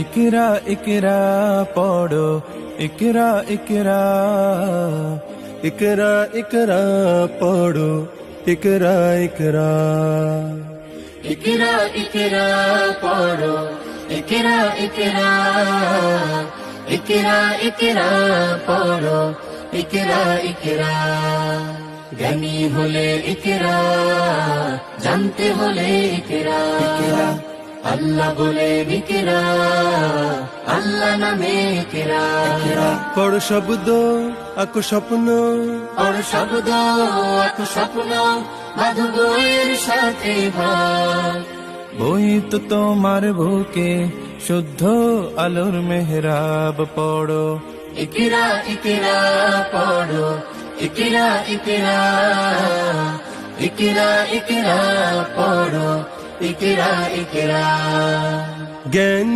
ইকরা ইকরা পড়ো, ইকরা ইকরা, ইকরা ইকরা পড়ো, ইকরা ইকরা। ইকরা ইকরা পড়ো, ইকরা ইকরা, ইকরা ইকরা পড়ো, ইকরা ইকরা। জ্ঞানী হলে ইকরা, জানতে হলে ইকরা। আল্লাহ বলে ইকরা, আল্লাহ নামে ইকরা। পড় শব্দ আঁকো স্বপ্ন, পড় শব্দ আঁকো স্বপ্ন, বাঁধো বইয়ের সাথে ভাই। বই তো তোমার বুকে শুদ্ধ আলোর মেহরাব পড়ো, ইকরা ইকরা পড়ো, ইকরা ইকরা, ইকরা ইকরা পড়ো, ইকরা ইকরা। জ্ঞান